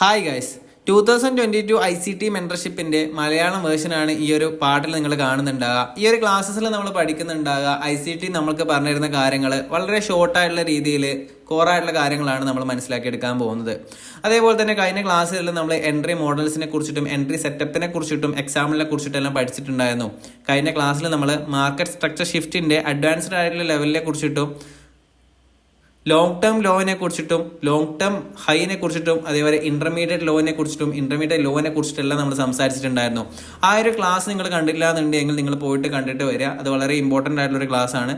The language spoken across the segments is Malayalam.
ഹായ് ഗൈസ് 2022 ICT മെൻറ്റർഷിപ്പിൻ്റെ മലയാളം വേർഷനാണ് ഈ ഒരു പാട്ടിൽ നിങ്ങൾ കാണുന്നുണ്ടാകുക. ഈ ഒരു ക്ലാസ്സസിൽ നമ്മൾ പഠിക്കുന്നുണ്ടാകുക. ICT നമ്മൾക്ക് പറഞ്ഞിരുന്ന കാര്യങ്ങൾ വളരെ ഷോർട്ടായിട്ടുള്ള രീതിയിൽ കോറായിട്ടുള്ള കാര്യങ്ങളാണ് നമ്മൾ മനസ്സിലാക്കിയെടുക്കാൻ പോകുന്നത്. അതേപോലെ തന്നെ കഴിഞ്ഞ ക്ലാസ്സുകളിൽ നമ്മൾ എൻട്രി മോഡൽസിനെ കുറിച്ചിട്ടും എൻട്രി സെറ്റപ്പിനെ കുറിച്ചിട്ടും എക്സാമിനെ കുറിച്ചിട്ടെല്ലാം പഠിച്ചിട്ടുണ്ടായിരുന്നു. കഴിഞ്ഞ ക്ലാസ്സിൽ നമ്മൾ മാർക്കറ്റ് സ്ട്രക്ചർ ഷിഫ്റ്റിൻ്റെ അഡ്വാൻസ്ഡ് ആയിട്ടുള്ള ലെവലിനെ കുറിച്ചിട്ടും ലോങ് ടേം ലോവിനെ കുറിച്ചിട്ടും ലോങ് ടേം ഹൈനെ കുറിച്ചിട്ടും അതേപോലെ ഇന്റർമീഡിയറ്റ് ലോവിനെ കുറിച്ചിട്ടും ഇന്റർമീഡിയറ്റ് ലോവിനെ കുറിച്ചിട്ടെല്ലാം നമ്മൾ സംസാരിച്ചിട്ടുണ്ടായിരുന്നു. ആ ഒരു ക്ലാസ് നിങ്ങൾ കണ്ടില്ല എന്നുണ്ടെങ്കിൽ നിങ്ങൾ പോയിട്ട് കണ്ടിട്ട് വരിക. അത് വളരെ ഇമ്പോർട്ടൻ്റ് ആയിട്ടുള്ള ഒരു ക്ലാസ് ആണ്.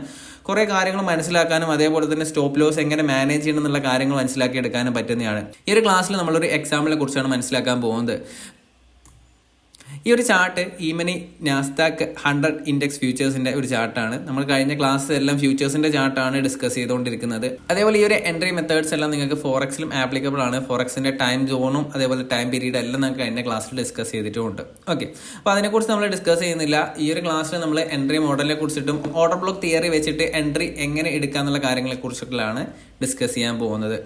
കുറേ കാര്യങ്ങൾ മനസ്സിലാക്കാനും അതേപോലെ തന്നെ സ്റ്റോപ്പ് ലോസ് എങ്ങനെ മാനേജ് ചെയ്യണം എന്നുള്ള കാര്യങ്ങൾ മനസ്സിലാക്കി എടുക്കാനും പറ്റുന്നതാണ്. ഈ ഒരു ക്ലാസ്സിൽ നമ്മളൊരു എക്സാമ്പിളിനെ കുറിച്ചാണ് മനസ്സിലാക്കാൻ പോകുന്നത്. ഈ ഒരു ചാർട്ട് ഈമനി നാസ്ഡാക്ക് 100 ഇൻഡെക്സ് ഫ്യൂച്ചേഴ്സിന്റെ ഒരു ചാർട്ടാണ്. നമ്മൾ കഴിഞ്ഞ ക്ലാസ് എല്ലാം ഫ്യൂച്ചേഴ്സിന്റെ ചാർട്ടാണ് ഡിസ്കസ് ചെയ്തുകൊണ്ടിരിക്കുന്നത്. അതേപോലെ ഈ ഒരു എൻട്രി മെത്തേഡ്സ് എല്ലാം നിങ്ങൾക്ക് ഫോറക്സിലും ആപ്ലിക്കബിൾ ആണ്. ഫോറക്സിന്റെ ടൈം സോണും അതേപോലെ ടൈം പീരീഡ് എല്ലാം നമുക്ക് കഴിഞ്ഞ ക്ലാസ്സിൽ ഡിസ്കസ് ചെയ്തിട്ടുമുണ്ട്. ഓക്കെ, അപ്പോൾ അതിനെക്കുറിച്ച് നമ്മൾ ഡിസ്കസ് ചെയ്യുന്നില്ല. ഈ ഒരു ക്ലാസ്സിൽ നമ്മൾ എൻട്രി മോഡലിനെ കുറിച്ചിട്ടും ഓർഡർ ബ്ലോക്ക് തിയറി വെച്ചിട്ട് എൻട്രി എങ്ങനെ എടുക്കുക എന്നുള്ള കാര്യങ്ങളെ കുറിച്ചിട്ടാണ് ഡിസ്കസ് ചെയ്യാൻ പോകുന്നത്.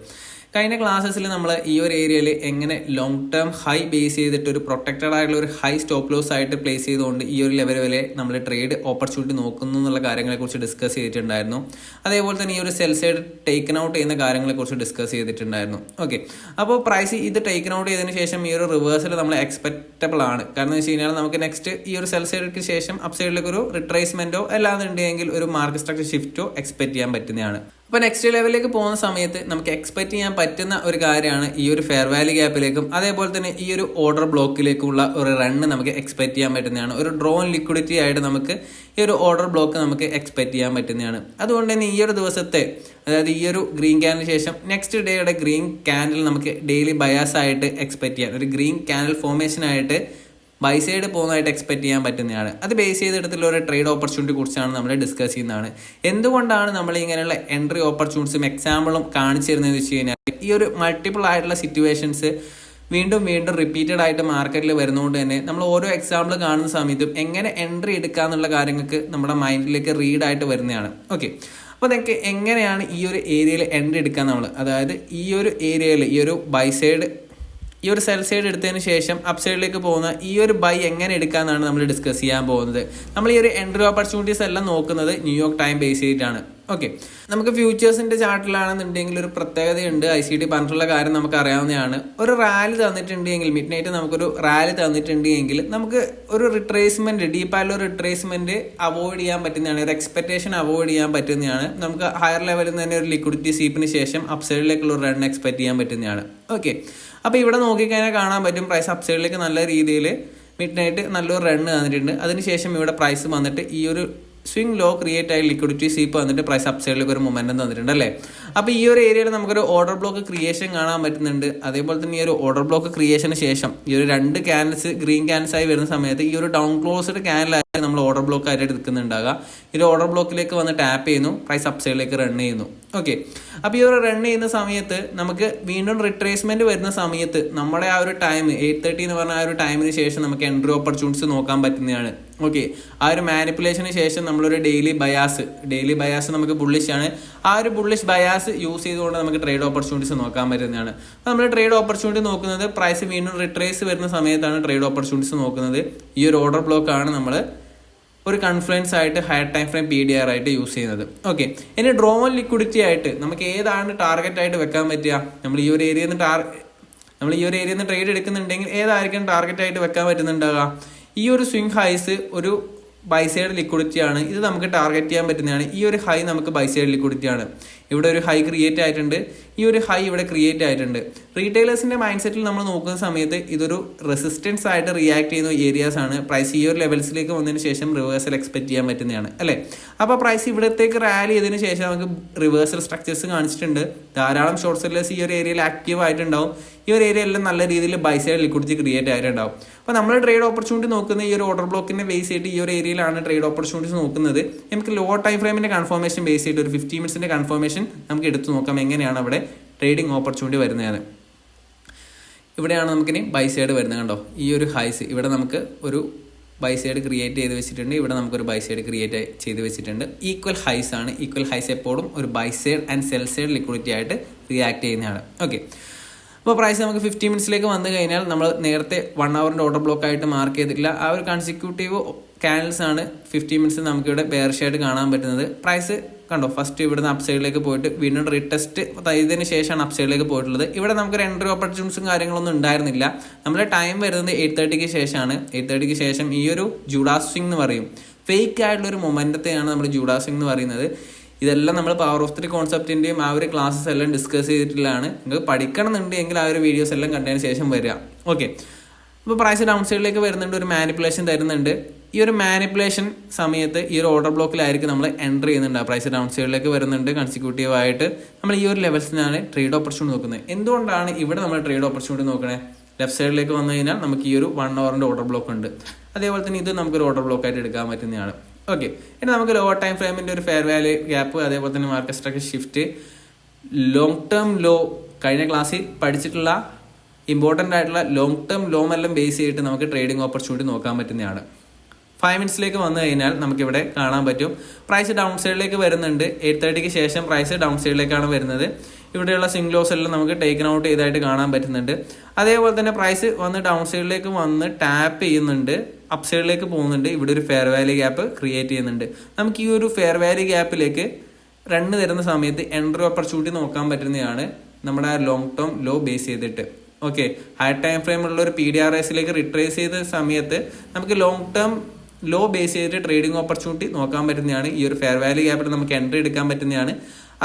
കഴിഞ്ഞ ക്ലാസ്സസിൽ നമ്മൾ ഈ ഒരു ഏരിയയിൽ എങ്ങനെ ലോങ് ടേം ഹൈ ബേസ് ചെയ്തിട്ട് ഒരു പ്രൊട്ടക്റ്റഡ് ആയിട്ടുള്ള ഒരു ഹൈ സ്റ്റോപ്പ് ലോസ് ആയിട്ട് പ്ലേസ് ചെയ്തുകൊണ്ട് ഈ ഒരു ലെവൽ വരെ നമ്മൾ ട്രേഡ് ഓപ്പർച്യൂണിറ്റി നോക്കുന്നു എന്നുള്ള കാര്യങ്ങളെക്കുറിച്ച് ഡിസ്കസ് ചെയ്തിട്ടുണ്ടായിരുന്നു. അതേപോലെ തന്നെ ഈ ഒരു സെൽ സൈഡ് ടേക്കൻ ഔട്ട് ചെയ്യുന്ന കാര്യങ്ങളെക്കുറിച്ച് ഡിസ്കസ് ചെയ്തിട്ടുണ്ടായിരുന്നു. ഓക്കെ, അപ്പോൾ പ്രൈസ് ഇത് ടേക്കൻ ഔട്ട് ചെയ്തതിന് ശേഷം ഈ ഒരു റിവേഴ്സൽ നമ്മൾ എക്സ്പെക്റ്റബിൾ ആണ്. കാരണം എന്ന് വെച്ച് കഴിഞ്ഞാൽ നമുക്ക് നെക്സ്റ്റ് ഈ ഒരു സെൽ സൈഡിക്ക് ശേഷം അപ്പ് സൈഡിലേക്ക് ഒരു റിട്രേസ്മെന്റോ അല്ലാന്നുണ്ടെങ്കിൽ ഒരു മാർക്കറ്റ് സ്ട്രക്ചർ ഷിഫ്റ്റോ എക്സ്പെക്ട് ചെയ്യാൻ പറ്റുന്നതാണ്. അപ്പോൾ നെക്സ്റ്റ് ലെവലിലേക്ക് പോകുന്ന സമയത്ത് നമുക്ക് എക്സ്പെക്ട് ചെയ്യാൻ പറ്റുന്ന ഒരു കാര്യമാണ് ഈ ഒരു ഫെയർ വാല്യൂ ഗ്യാപ്പിലേക്കും അതേപോലെ തന്നെ ഈ ഒരു ഓർഡർ ബ്ലോക്കിലേക്കുള്ള ഒരു റണ്ണ് നമുക്ക് എക്സ്പെക്ട് ചെയ്യാൻ പറ്റുന്നതാണ്. ഒരു ഡ്രോൺ ലിക്വിഡിറ്റി ആയിട്ട് നമുക്ക് ഈ ഒരു ഓർഡർ ബ്ലോക്ക് നമുക്ക് എക്സ്പെക്ട് ചെയ്യാൻ പറ്റുന്നതാണ്. അതുകൊണ്ട് തന്നെ ഈ ഒരു ദിവസത്തെ, അതായത് ഈ ഒരു ഗ്രീൻ ക്യാൻഡിന് ശേഷം നെക്സ്റ്റ് ഡേയുടെ ഗ്രീൻ ക്യാൻഡിൽ നമുക്ക് ഡെയിലി ബയാസ് ആയിട്ട് എക്സ്പെക്ട് ചെയ്യാൻ, ഒരു ഗ്രീൻ ക്യാൻഡിൽ ഫോർമേഷൻ ആയിട്ട് ബൈ സൈഡ് പോകുന്നതായിട്ട് എക്സ്പെക്ട് ചെയ്യാൻ പറ്റുന്നതാണ്. അത് ബേസ് ചെയ്തെടുത്തുള്ള ഒരു ട്രേഡ് ഓപ്പർച്യൂണിറ്റി കുറിച്ചാണ് നമ്മൾ ഡിസ്കസ് ചെയ്യുന്നതാണ്. എന്തുകൊണ്ടാണ് നമ്മൾ ഇങ്ങനെയുള്ള എൻട്രി ഓപ്പർച്യൂണിറ്റീസും എക്സാമ്പിളും കാണിച്ചു തരുന്നതെന്ന് വെച്ച് കഴിഞ്ഞാൽ ഈ ഒരു മൾട്ടിപ്പിൾ ആയിട്ടുള്ള സിറ്റുവേഷൻസ് വീണ്ടും റിപ്പീറ്റഡ് ആയിട്ട് മാർക്കറ്റിൽ വരുന്നതുകൊണ്ട് തന്നെ നമ്മൾ ഓരോ എക്സാമ്പിൾ കാണുന്ന സമയത്തും എങ്ങനെ എൻട്രി എടുക്കുക എന്നുള്ള കാര്യങ്ങൾക്ക് നമ്മുടെ മൈൻഡിലേക്ക് റീഡായിട്ട് വരുന്നതാണ്. ഓക്കെ, അപ്പോൾ നിങ്ങൾക്ക് എങ്ങനെയാണ് ഈ ഒരു ഏരിയയിൽ എൻട്രി എടുക്കുക നമ്മൾ, അതായത് ഈ ഒരു ഏരിയയിൽ ഈ ഒരു ബൈ സൈഡ് ഈ ഒരു സെൽ സൈഡ് എടുത്തതിന് ശേഷം അപ്പ് സൈഡിലേക്ക് പോകുന്ന ഈ ഒരു ബൈ എങ്ങനെ എടുക്കാമെന്നാണ് നമ്മൾ ഡിസ്കസ് ചെയ്യാൻ പോകുന്നത്. നമ്മൾ ഈ ഒരു എൻട്രി ഓപ്പർച്യൂണിറ്റീസ് എല്ലാം നോക്കുന്നത് ന്യൂയോർക്ക് ടൈം ബേസ് ചെയ്തിട്ടാണ്. ഓക്കെ, നമുക്ക് ഫ്യൂച്ചേഴ്സിന്റെ ചാർട്ടിലാണെന്നുണ്ടെങ്കിൽ ഒരു പ്രത്യേകതയുണ്ട്. ICT പറഞ്ഞിട്ടുള്ള കാര്യം നമുക്ക് അറിയാവുന്നതാണ്. ഒരു റാലി തന്നിട്ടുണ്ടെങ്കിൽ മിഡ് നൈറ്റ് നമുക്കൊരു റാലി തന്നിട്ടുണ്ടെങ്കിൽ നമുക്ക് ഒരു റിട്രേസ്മെന്റ്, ഡീപ്പായിട്ടുള്ള റിട്രേസ്മെന്റ് അവോയ്ഡ് ചെയ്യാൻ പറ്റുന്നതാണ്, ഒരു എക്സ്പെക്ടേഷൻ അവോയ്ഡ് ചെയ്യാൻ പറ്റുന്നതാണ്. നമുക്ക് ഹയർ ലെവലിൽ നിന്ന് തന്നെ ഒരു ലിക്വിഡിറ്റി സീപ്പിന് ശേഷം അപ്പ് സൈഡിലേക്കുള്ള ഒരു റൺ എക്സ്പെക്ട് ചെയ്യാൻ പറ്റുന്നതാണ്. ഓക്കെ, അപ്പോൾ ഇവിടെ നോക്കിക്കഴിഞ്ഞാൽ കാണാൻ പറ്റും പ്രൈസ് അപ്പ് സൈഡിലേക്ക് നല്ല രീതിയിൽ മിഡ് നൈറ്റ് നല്ലൊരു റണ്ണ് തന്നിട്ടുണ്ട്. അതിനുശേഷം ഇവിടെ പ്രൈസ് വന്നിട്ട് ഈ ഒരു സ്വിംഗ് ലോ ക്രിയേറ്റ് ആയി ലിക്വിഡിറ്റി സീപ്പ് വന്നിട്ട് പ്രൈസ് അപ്പ് സൈഡിലേക്ക് ഒരു മൊമെന്റം തന്നിട്ടുണ്ട് അല്ലേ. അപ്പോൾ ഈ ഒരു ഏരിയയിൽ നമുക്കൊരു ഓർഡർ ബ്ലോക്ക് ക്രിയേഷൻ കാണാൻ പറ്റുന്നുണ്ട്. അതേപോലെ തന്നെ ഈ ഒരു ഓർഡർ ബ്ലോക്ക് ക്രിയേഷന് ശേഷം ഈ ഒരു രണ്ട് ക്യാൻഡിൽസ് ഗ്രീൻ ക്യാൻഡിൽസ് ആയി വരുന്ന സമയത്ത് ഈ ഒരു ഡൗൺ ക്ലോസ്ഡ് ക്യാൻഡിലായി നമ്മൾ ഓർഡർ ബ്ലോക്ക് ആയിട്ട് എടുക്കുന്നുണ്ടാകുക. ഈ ഒരു ഓർഡർ ബ്ലോക്കിലേക്ക് വന്ന് ടാപ്പ് ചെയ്യുന്നു, പ്രൈസ് അപ്പ് സൈഡിലേക്ക് റൺ ചെയ്യുന്നു. ഓക്കെ, അപ്പോൾ ഈ ഒരു റൺ ചെയ്യുന്ന സമയത്ത് നമുക്ക് വീണ്ടും റിട്രേസ്മെന്റ് വരുന്ന സമയത്ത് നമ്മുടെ ആ ഒരു ടൈം 8:30 എന്ന് പറഞ്ഞ ആ ഒരു ടൈമിന് ശേഷം നമുക്ക് എൻട്രി ഓപ്പർച്യൂണിറ്റീസ് നോക്കാൻ പറ്റുന്നതാണ്. ഓക്കെ, ആ ഒരു മാനിപ്പുലേഷന് ശേഷം നമ്മളൊരു ഡെയിലി ബയാസ് നമുക്ക് ബുള്ളിഷ് ആണ്. ആ ഒരു ബുള്ളിഷ് ബയാസ് യൂസ് ചെയ്തുകൊണ്ട് നമുക്ക് ട്രേഡ് ഓപ്പർച്യൂണിറ്റീസ് നോക്കാൻ പറ്റുന്നതാണ്. അപ്പോൾ നമ്മൾ ട്രേഡ് ഓപ്പർച്യൂണിറ്റി നോക്കുന്നത് പ്രൈസ് വീണ്ടും റിട്രേസ് വരുന്ന സമയത്താണ് ട്രേഡ് ഓപ്പർച്യൂണിറ്റീസ് നോക്കുന്നത്. ഈ ഒരു ഓർഡർ ബ്ലോക്ക് ആണ് നമ്മൾ ഒരു കൺഫ്ലുവൻസ് ആയിട്ട് ഹയർ ടൈം ഫ്രെയിം PDR ആയിട്ട് യൂസ് ചെയ്യുന്നത്. ഓക്കെ, ഇനി ഡ്രോൺ ലിക്വിഡിറ്റി ആയിട്ട് നമുക്ക് ഏതാണ് ടാർഗറ്റ് ആയിട്ട് വെക്കാൻ പറ്റുക? നമ്മൾ ഈ ഒരു ഏരിയയിൽ നിന്ന് ട്രേഡ് എടുക്കുന്നുണ്ടെങ്കിൽ ഏതായിരിക്കും ടാർഗറ്റ് ആയിട്ട് വെക്കാൻ പറ്റുന്നുണ്ടാവുക? ഈ ഒരു സ്വിംഗ് ഹൈസ് ഒരു ബൈ സൈഡ് ലിക്വിഡിറ്റി ആണ്, ഇത് നമുക്ക് ടാർഗറ്റ് ചെയ്യാൻ പറ്റുന്നതാണ്. ഈ ഒരു ഹൈ നമുക്ക് ബൈ സൈഡ് ലിക്വിഡിറ്റി ആണ്. ഇവിടെ ഒരു ഹൈ ക്രിയേറ്റ് ആയിട്ടുണ്ട്, ഈ ഒരു ഹൈ ഇവിടെ ക്രിയേറ്റ് ആയിട്ടുണ്ട്. റീറ്റെയിലേഴ്സിന്റെ മൈൻഡ് സെറ്റിൽ നമ്മൾ നോക്കുന്ന സമയത്ത് ഇതൊരു റെസിസ്റ്റൻസ് ആയിട്ട് റിയാക്ട് ചെയ്യുന്ന ഏരിയാസ് ആണ്. പ്രൈസ് ഈ ഒരു ലെവൽസിലേക്ക് വന്നതിന് ശേഷം റിവേഴ്സൽ എക്സ്പെക്ട് ചെയ്യാൻ പറ്റുന്നതാണ് അല്ലേ. അപ്പോൾ പ്രൈസ് ഇവിടത്തേക്ക് റാലി ചെയ്തതിന് ശേഷം നമുക്ക് റിവേഴ്സൽ സ്ട്രക്ചേഴ്സ് കാണിച്ചിട്ടുണ്ട്. ധാരാളം ഷോർട്ട് സെല്ലേഴ്സ് ഈ ഒരു ഏരിയയിൽ ആക്റ്റീവ് ആയിട്ടുണ്ടാവും. ഈ ഒരു ഏരിയയെല്ലാം നല്ല രീതിയിൽ ബൈ സൈഡ് ലിക്വിഡിറ്റി ക്രിയേറ്റ് ആയിട്ടുണ്ടാവും. അപ്പോൾ നമ്മൾ ട്രേഡ് ഓപ്പർച്യൂണിറ്റി നോക്കുന്ന ഈ ഒരു ഓർഡർ ബ്ലോക്കിന്റെ ബേസ് ചെയ്തിട്ട് ഈ ഒരു ഏരിയയിലാണ് ട്രേഡ് ഓപ്പർച്യൂണിറ്റീസ് നോക്കുന്നത്. നമുക്ക് ലോ ടൈം ഫ്രെയിമിന്റെ കൺഫർമേഷൻ ബേസ് ചെയ്തിട്ട് ഒരു 50 മിനിറ്റ്സിന്റെ കൺഫർമേഷൻ നമുക്ക് എടുത്തു നോക്കാം എങ്ങനെയാണ് അവിടെ ട്രേഡിംഗ് ഓപ്പർച്യൂണിറ്റി വരുന്നതാണ്. ഇവിടെയാണ് നമുക്കിനി ബൈ സൈഡ് വരുന്നത്. കണ്ടോ, ഈ ഒരു ഹൈസ് ഇവിടെ നമുക്ക് ഒരു ബൈ സൈഡ് ക്രിയേറ്റ് ചെയ്ത് വെച്ചിട്ടുണ്ട്. ഇവിടെ നമുക്കൊരു ബൈ സൈഡ് ക്രിയേറ്റ് ചെയ്ത് വെച്ചിട്ടുണ്ട്. ഈക്വൽ ഹൈസ് ആണ്. ഈക്വൽ ഹൈസ് എപ്പോഴും ഒരു buy side and sell side liquidity ആയിട്ട് റിയാക്ട് ചെയ്യുന്നതാണ്. ഓക്കെ, അപ്പോൾ പ്രൈസ് നമുക്ക് 50 മിനിറ്റ്സിലേക്ക് വന്നു കഴിഞ്ഞാൽ നമ്മൾ നേരത്തെ 1 അവറിൻ്റെ ഓർഡർ ബ്ലോക്ക് ആയിട്ട് മാർക്ക് ചെയ്തിട്ടില്ല ആ ഒരു കൺസിക്യൂട്ടീവ് ക്യാൻഡിൽസ് ആണ് 50 മിനിറ്റ്സ് നമുക്കിവിടെ ബെയറിഷ് ആയിട്ട് കാണാൻ പറ്റുന്നത്. പ്രൈസ് കണ്ടോ, ഫസ്റ്റ് ഇവിടുന്ന് അപ്പ് സൈഡിലേക്ക് പോയിട്ട് വീണ്ടും റീടെസ്റ്റ് ചെയ്തതിന് ശേഷമാണ് അപ്പ് സൈഡിലേക്ക് പോയിട്ടുള്ളത്. ഇവിടെ നമുക്കൊരു എൻട്രി ഓപ്പർച്യൂണിറ്റീസും കാര്യങ്ങളൊന്നും ഉണ്ടായിരുന്നില്ല. നമ്മുടെ ടൈം വരുന്നത് 8:30 ശേഷമാണ്. 8:30 ശേഷം ഈ ഒരു ജൂഡാസ് സ്വിംഗ് എന്ന് പറയും, ഫേക്ക് ആയിട്ടുള്ള ഒരു മൊമെന്റത്തെയാണ് നമ്മൾ ജൂഡാസ് സ്വിംഗ് എന്ന് പറയുന്നത്. ഇതെല്ലാം നമ്മൾ പവർ ഓഫ് 3 കോൺസെപ്റ്റിന്റെയും ആ ഒരു ക്ലാസ്സസ് എല്ലാം ഡിസ്കസ് ചെയ്തിട്ടുള്ളതാണ്. നിങ്ങൾക്ക് പഠിക്കണം എന്നുണ്ടെങ്കിൽ ആ ഒരു വീഡിയോസ് എല്ലാം കണ്ടതിന് ശേഷം വരിക. ഓക്കെ, അപ്പോൾ പ്രൈസ് ഡൗൺ സൈഡിലേക്ക് വരുന്നുണ്ട്, ഒരു മാനിപ്പുലേഷൻ തരുന്നുണ്ട്. ഈ ഒരു മാനിപ്പുലേഷൻ സമയത്ത് ഈ ഒരു ഓർഡർ ബ്ലോക്കിലായിരിക്കും നമ്മൾ എൻട്രി ചെയ്യുന്നുണ്ട്. പ്രൈസ് ഡൗൺ സൈഡിലേക്ക് വരുന്നുണ്ട് കൺസിക്യൂട്ടീവ് ആയിട്ട്. നമ്മൾ ഈ ഒരു ലെവൽസിനാണ് ട്രേഡ് ഓപ്പർച്യൂണിറ്റി നോക്കുന്നത്. എന്തുകൊണ്ടാണ് ഇവിടെ നമ്മൾ ട്രേഡ് ഓപ്പർച്യൂണിറ്റി നോക്കണേ? ലെഫ്റ്റ് സൈഡിലേക്ക് വന്നു കഴിഞ്ഞാൽ നമുക്ക് ഈ ഒരു 1 അവറിൻ്റെ ഓർഡർ ബ്ലോക്ക് ഉണ്ട്. അതേപോലെ തന്നെ ഇത് നമുക്കൊരു ഓർഡർ ബ്ലോക്ക് ആയിട്ട് എടുക്കാൻ പറ്റുന്നതാണ്. ഓക്കെ, ഇനി നമുക്ക് ലോവർ ടൈം ഫ്രെയിമിൻ്റെ ഒരു ഫെയർ വാല്യൂ ഗ്യാപ്പ്, അതേപോലെ തന്നെ market structure shift, long term low, കഴിഞ്ഞ ക്ലാസ്സിൽ പഠിച്ചിട്ടുള്ള ഇമ്പോർട്ടൻ്റ് ആയിട്ടുള്ള ലോങ് ടേം ലോ എല്ലാം ബേസ് ചെയ്തിട്ട് നമുക്ക് ട്രേഡിംഗ് ഓപ്പർച്യൂണിറ്റി നോക്കാൻ പറ്റുന്നതാണ്. 5 മിനിറ്റ്സിലേക്ക് വന്നു കഴിഞ്ഞാൽ നമുക്കിവിടെ കാണാൻ പറ്റും പ്രൈസ് ഡൗൺ സൈഡിലേക്ക് വരുന്നുണ്ട്. 8:30 ശേഷം പ്രൈസ് ഡൗൺ സൈഡിലേക്കാണ് വരുന്നത്. ഇവിടെയുള്ള സ്വിംഗ് ലോസ് എല്ലാം നമുക്ക് ടേക്കൺ ഔട്ട് ചെയ്തായിട്ട് കാണാൻ പറ്റുന്നുണ്ട്. അതേപോലെ തന്നെ പ്രൈസ് വന്ന് ഡൗൺ സൈഡിലേക്ക് വന്ന് ടാപ്പ് ചെയ്യുന്നുണ്ട്, അപ്പ് സൈഡിലേക്ക് പോകുന്നുണ്ട്. ഇവിടെ ഒരു ഫെയർ വാല്യൂ ഗ്യാപ്പ് ക്രിയേറ്റ് ചെയ്യുന്നുണ്ട്. നമുക്ക് ഈ ഒരു ഫെയർ വാല്യൂ ഗ്യാപ്പിലേക്ക് റണ്ണ് തരുന്ന സമയത്ത് എൻട്രി ഓപ്പർച്യൂണിറ്റി നോക്കാൻ പറ്റുന്നതാണ് നമ്മുടെ ലോങ് ടേം ലോ ബേസ് ചെയ്തിട്ട്. ഓക്കെ, ഹൈ ടൈം ഫ്രെയിമുള്ള ഒരു PDRSലേക്ക് റിട്രേസ് ചെയ്ത സമയത്ത് നമുക്ക് ലോങ് ടേം ലോ ബേസ് ചെയ്തിട്ട് ട്രേഡിംഗ് ഓപ്പർച്യൂണിറ്റി നോക്കാൻ പറ്റുന്നതാണ്. ഈ ഒരു ഫെയർ വാല്യൂ ഗ്യാപ്പിൽ നമുക്ക് എൻട്രി എടുക്കാൻ പറ്റുന്നതാണ്.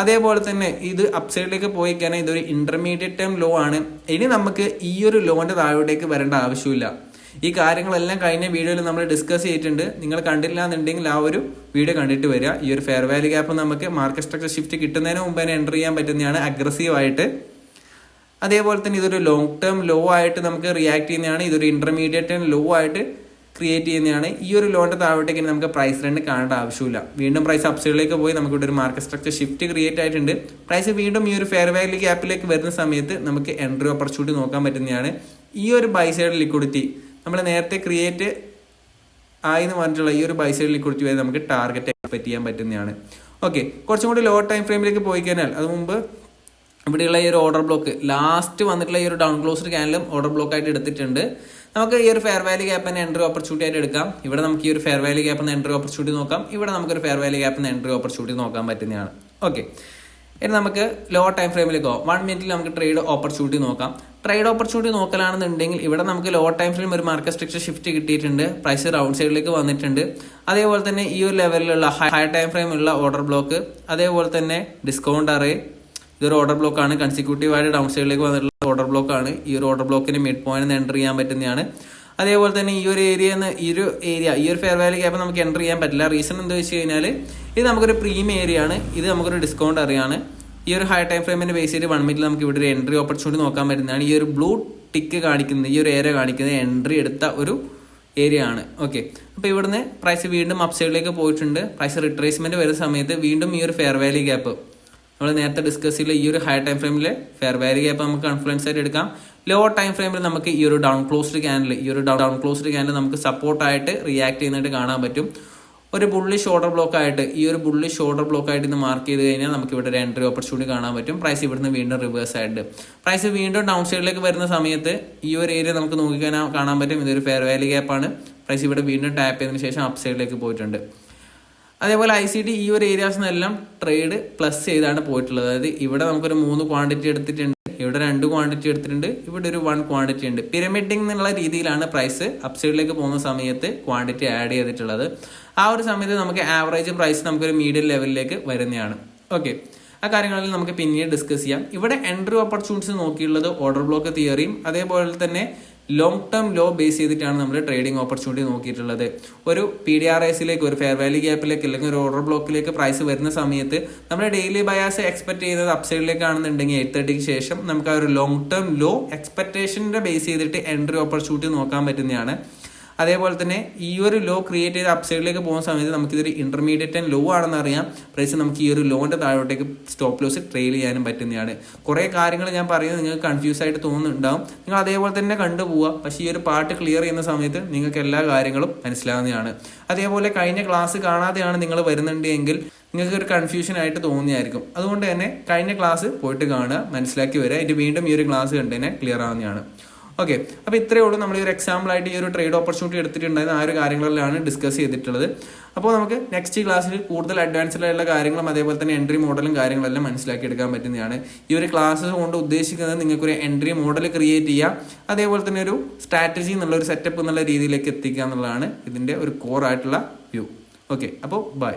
അതേപോലെ തന്നെ ഇത് അപ്സൈഡിലേക്ക് പോയി കഴിഞ്ഞാൽ ഇതൊരു ഇന്റർമീഡിയറ്റ് ടൈം ലോ ആണ്. ഇനി നമുക്ക് ഈ ഒരു ലോന്റെ താഴോട്ടേക്ക് വരേണ്ട ആവശ്യമില്ല. ഈ കാര്യങ്ങളെല്ലാം കഴിഞ്ഞ വീഡിയോയിൽ നമ്മൾ ഡിസ്കസ് ചെയ്തിട്ടുണ്ട്. നിങ്ങൾ കണ്ടില്ല എന്നുണ്ടെങ്കിൽ ആ ഒരു വീഡിയോ കണ്ടിട്ട് വരിക. ഈ ഒരു ഫെയർ വാല്യൂ ഗ്യാപ്പ് നമുക്ക് മാർക്കറ്റ് സ്ട്രക്ചർ ഷിഫ്റ്റ് കിട്ടുന്നതിന് മുമ്പ് തന്നെ എൻട്രി ചെയ്യാൻ പറ്റുന്നതാണ് അഗ്രസീവ് ആയിട്ട്. അതേപോലെ തന്നെ ഇതൊരു ലോങ് ടേം ലോ ആയിട്ട് നമുക്ക് റിയാക്ട് ചെയ്യുന്നതാണ്. ഇതൊരു ഇന്റർമീഡിയറ്റ് ടൈം ലോ ആയിട്ട് ക്രിയേറ്റ് ചെയ്യുന്നതാണ്. ഈ ഒരു ലോണിന്റെ താഴോട്ടേക്ക് നമുക്ക് പ്രൈസ് ട്രെൻഡ് കാണേണ്ട ആവശ്യമില്ല. വീണ്ടും പ്രൈസ് അപ്സൈഡിലേക്ക് പോയി നമുക്ക് ഇവിടെ ഒരു മാർക്കറ്റ് സ്ട്രക്ചർ ഷിഫ്റ്റ് ക്രിയേറ്റ് ആയിട്ടുണ്ട്. പ്രൈസ് വീണ്ടും ഈ ഒരു ഫെയർ വാല്യൂ ഗ്യാപ്പിലേക്ക് വരുന്ന സമയത്ത് നമുക്ക് എൻട്രി ഓപ്പർച്യൂണിറ്റി നോക്കാൻ പറ്റുന്നതാണ്. ഈ ഒരു ബൈ സൈഡ് ലിക്വിഡിറ്റി നമ്മൾ നേരത്തെ ക്രിയേറ്റ് ആയെന്ന് പറഞ്ഞിട്ടുള്ള ഈ ഒരു ബൈ സൈഡ് ലിക്വിഡിറ്റി വരെ നമുക്ക് ടാർഗറ്റ് എക്സ്പെക്ട് ചെയ്യാൻ പറ്റുന്നതാണ്. ഓക്കെ, കുറച്ചും കൂടി ലോ ടൈം ഫ്രെയിമിലേക്ക് പോയി കഴിഞ്ഞാൽ അത് മുമ്പ് ഇവിടെയുള്ള ഈ ഒരു ഓർഡർ ബ്ലോക്ക് ലാസ്റ്റ് വന്നിട്ടുള്ള ഈ ഒരു ഡൗൺ ക്ലോസ്ഡ് ക്യാൻഡിലും ഓർഡർ ബ്ലോക്ക് ആയിട്ട് എടുത്തിട്ടുണ്ട്. നമുക്ക് ഈ ഒരു ഫെയർ വാല്യൂ ഗ്യാപ്പിന് എൻട്രി ഓപ്പർച്യൂണിറ്റി ആയിട്ട് എടുക്കാം. ഇവിടെ നമുക്ക് ഈ ഒരു ഫെയർ വാല്യൂ ഗ്യാപ്പിന് എൻട്രി ഓപ്പർച്യൂണിറ്റി നോക്കാം. ഇവിടെ നമുക്കൊരു ഫെയർ വാല്യൂ ഗ്യാപ്പിന് എൻട്രി ഓപ്പർച്യൂണിറ്റി നോക്കാൻ പറ്റുന്നതാണ്. ഓക്കെ, ഇനി നമുക്ക് ലോ ടൈം ഫ്രെയിമിലേക്ക് പോകാം. 1 മിനിറ്റിൽ നമുക്ക് ട്രേഡ് ഓപ്പർച്യൂണിറ്റി നോക്കാം. ട്രേഡ് ഓപ്പർച്യൂണിറ്റി നോക്കലാണെന്നുണ്ടെങ്കിൽ ഇവിടെ നമുക്ക് ലോ ടൈം ഫ്രെയിം ഒരു മാർക്കറ്റ് സ്ട്രക്ചർ ഷിഫ്റ്റ് കിട്ടിയിട്ടുണ്ട്. പ്രൈസ് റൗണ്ട് സൈഡിലേക്ക് വന്നിട്ടുണ്ട്. അതേപോലെ തന്നെ ഈ ഒരു ലെവലിലുള്ള ഹൈ ടൈം ഫ്രെയിം ഉള്ള ഓർഡർ ബ്ലോക്ക്, അതേപോലെ തന്നെ ഡിസ്കൗണ്ട് അറേ, ഇതൊരു ഓർഡർ ബ്ലോക്ക് ആണ്. കൺസിക്യൂട്ടീവ് ആയിട്ട് ഡൗൺ സൈഡിലേക്ക് വന്നിട്ടുള്ള ഓർഡർ ബ്ലോക്ക് ആണ്. ഈ ഒരു ഓർഡർ ബ്ലോക്കിന് മിഡ് പോയിന്റ് എൻട്രി ചെയ്യാൻ പറ്റുന്നതാണ്. അതേപോലെ തന്നെ ഈ ഒരു ഫെയർ വാല്യൂ ഗ്യാപ്പ് നമുക്ക് എൻട്രി ചെയ്യാൻ പറ്റില്ല. റീസൺ എന്താ വെച്ച് കഴിഞ്ഞാൽ ഇത് നമുക്കൊരു പ്രീമിയം ഏരിയ ആണ്, ഇത് നമുക്കൊരു ഡിസ്കൗണ്ട് അറിയാണ്. ഈ ഒരു ഹൈ ടൈം ഫ്രെയിമിന് ബേസ് ചെയ്ത് 1 മിനിറ്റിൽ നമുക്ക് ഇവിടെ ഒരു എൻട്രി ഓപ്പർച്യൂണിറ്റി നോക്കാൻ പറ്റുന്നതാണ്. ഈ ഒരു ബ്ലൂ ടിക്ക് കാണിക്കുന്നത്, ഈ ഒരു ഏരിയ കാണിക്കുന്നത് എൻട്രി എടുത്ത ഒരു ഏരിയ ആണ്. ഓക്കെ, അപ്പോൾ ഇവിടുന്ന് പ്രൈസ് വീണ്ടും അപ്സൈഡിലേക്ക് പോയിട്ടുണ്ട്. പ്രൈസ് റിട്രേസ്മെന്റ് വരുന്ന സമയത്ത് വീണ്ടും ഈ ഒരു ഫെയർ വാല്യൂ ഗ്യാപ്പ് നമ്മൾ നേരത്തെ ഡിസ്കസ് ചെയ്ത ഈ ഒരു ഹൈ ടൈം ഫ്രെയിമിൽ ഫെയർ വാല്യൂ ഗ്യാപ്പ് നമുക്ക് കൺഫ്ലുവൻസ് ആയിട്ട് എടുക്കാം. ലോ ടൈം ഫ്രെയിമിൽ നമുക്ക് ഈ ഒരു ഡൗൺ ക്ലോസ്ഡ് ക്യാൻഡിൽ നമുക്ക് സപ്പോർട്ടായിട്ട് റിയാക്ട് ചെയ്യുന്നതായിട്ട് കാണാൻ പറ്റും. ഒരു ബുള്ളിഷ് ഓർഡർ ബ്ലോക്ക് ആയിട്ട് ഇന്ന് മാർക്ക് ചെയ്ത് കഴിഞ്ഞാൽ നമുക്ക് ഇവിടെ ഒരു എൻട്രി ഓപ്പർച്യൂണിറ്റി കാണാൻ പറ്റും. പ്രൈസ് ഇവിടുന്ന് വീണ്ടും റിവേഴ്സ് ആയിട്ട് പ്രൈസ് വീണ്ടും ഡൗൺ സൈഡിലേക്ക് വരുന്ന സമയത്ത് ഈ ഒരു ഏരിയ നമുക്ക് കാണാൻ പറ്റും. ഇതൊരു ഫെയർ വാല്യൂ ഗ്യാപ്പ് ആണ്. പ്രൈസ് ഇവിടെ വീണ്ടും ടാപ്പ് ചെയ്തതിനു ശേഷം അപ്പ് സൈഡിലേക്ക് പോയിട്ടുണ്ട്. അതേപോലെ ICT ഈ ഒരു ഏരിയാസിനെല്ലാം ട്രേഡ് പ്ലസ് ചെയ്താണ് പോയിട്ടുള്ളത്. അതായത് ഇവിടെ നമുക്കൊരു 3 ക്വാണ്ടിറ്റി എടുത്തിട്ടുണ്ട്, ഇവിടെ 2 ക്വാണ്ടിറ്റി എടുത്തിട്ടുണ്ട്, ഇവിടെ ഒരു 1 ക്വാണ്ടിറ്റി ഉണ്ട്. പിരമിഡിംഗ് എന്നുള്ള രീതിയിലാണ് പ്രൈസ് അപ്സൈഡിലേക്ക് പോകുന്ന സമയത്ത് ക്വാണ്ടിറ്റി ആഡ് ചെയ്തിട്ടുള്ളത്. ആ ഒരു സമയത്ത് നമുക്ക് ആവറേജ് പ്രൈസ് നമുക്കൊരു മീഡിയം ലെവലിലേക്ക് വരുന്നതാണ്. ഓക്കെ, ആ കാര്യങ്ങളിൽ നമുക്ക് പിന്നീട് ഡിസ്കസ് ചെയ്യാം. ഇവിടെ എൻട്രി ഓപ്പർച്യൂണിറ്റീസ് നോക്കിയുള്ളത് ഓർഡർ ബ്ലോക്ക് തിയറിയും അതേപോലെ തന്നെ ലോങ് ടേം ലോ ബേസ് ചെയ്തിട്ടാണ് നമ്മൾ ട്രേഡിംഗ് ഓപ്പർച്യൂണിറ്റി നോക്കിയിട്ടുള്ളത്. ഒരു PDRSലേക്ക്, ഒരു ഫെയർ വാല്യൂ ഗ്യാപ്പിലേക്ക് അല്ലെങ്കിൽ ഒരു ഓർഡർ ബ്ലോക്കിലേക്ക് പ്രൈസ് വരുന്ന സമയത്ത് നമ്മുടെ ഡെയിലി ബയാസ് എക്സ്പെക്ട് ചെയ്യുന്നത് അപ്സൈഡിലേക്കാണെന്നുണ്ടെങ്കിൽ 8:30 ശേഷം നമുക്ക് ആ ഒരു ലോങ് ടേം ലോ എക്സ്പെക്ടേഷൻ്റെ ബേസ് ചെയ്തിട്ട് എൻട്രി ഓപ്പർച്യൂണിറ്റി നോക്കാൻ പറ്റുന്നതാണ്. അതേപോലെ തന്നെ ഈ ഒരു ലോ ക്രിയേറ്റ് ചെയ്ത് അപ്സൈഡിലേക്ക് പോകുന്ന സമയത്ത് നമുക്കിതൊരു ഇന്റർമീഡിയറ്റ് ആൻഡ് ലോ ആണെന്ന് അറിയാം. പ്രൈസ് നമുക്ക് ഈ ഒരു ലോന്റെ താഴോട്ടേക്ക് സ്റ്റോപ്പ് ലോസ് ട്രെയിൽ ചെയ്യാനും പറ്റുന്നതാണ്. കുറേ കാര്യങ്ങൾ ഞാൻ പറയുന്നത് നിങ്ങൾക്ക് കൺഫ്യൂസ് ആയിട്ട് തോന്നുന്നുണ്ടാവും. നിങ്ങൾ അതേപോലെ തന്നെ കണ്ടുപോവുക. പക്ഷേ ഈ ഒരു പാർട്ട് ക്ലിയർ ചെയ്യുന്ന സമയത്ത് നിങ്ങൾക്ക് എല്ലാ കാര്യങ്ങളും മനസ്സിലാവുന്നതാണ്. അതേപോലെ കഴിഞ്ഞ ക്ലാസ് കാണാതെയാണ് നിങ്ങൾ വരുന്നുണ്ടെങ്കിൽ നിങ്ങൾക്ക് ഒരു കൺഫ്യൂഷൻ ആയിട്ട് തോന്നിയായിരിക്കും. അതുകൊണ്ട് തന്നെ കഴിഞ്ഞ ക്ലാസ് പോയിട്ട് കാണുക, മനസ്സിലാക്കി വരിക. ഇത് വീണ്ടും ഈ ഒരു ക്ലാസ് കണ്ടു തന്നെ ക്ലിയർ ആവുന്നതാണ്. ഓക്കെ, അപ്പോൾ ഇത്രയേ ഉള്ളൂ. നമ്മൾ ഈ ഒരു എക്സാമ്പിളായിട്ട് ഈ ഒരു ട്രേഡ് ഓപ്പർച്യൂണിറ്റി എടുത്തിട്ടുണ്ടായിരുന്ന ആ ഒരു കാര്യങ്ങളിലാണ് ഡിസ്കസ് ചെയ്തിട്ടുള്ളത്. അപ്പോൾ നമുക്ക് നെക്സ്റ്റ് ക്ലാസ്സിൽ കൂടുതൽ അഡ്വാൻസ്ഡ് ആയിട്ടുള്ള കാര്യങ്ങളും അതേപോലെ തന്നെ എൻട്രി മോഡലും കാര്യങ്ങളെല്ലാം മനസ്സിലാക്കി എടുക്കാൻ പറ്റുന്നതാണ്. ഈ ഒരു ക്ലാസ്സസ് കൊണ്ട് ഉദ്ദേശിക്കുന്നത് നിങ്ങൾക്കൊരു എൻട്രി മോഡൽ ക്രിയേറ്റ് ചെയ്യുക, അതേപോലെ തന്നെ ഒരു സ്ട്രാറ്റജി എന്നുള്ള ഒരു സെറ്റപ്പ് എന്നുള്ള രീതിയിലേക്ക് എത്തിക്കുക എന്നുള്ളതാണ് ഇതിൻ്റെ ഒരു കോർ ആയിട്ടുള്ള വ്യൂ. ഓക്കെ, അപ്പോൾ ബൈ.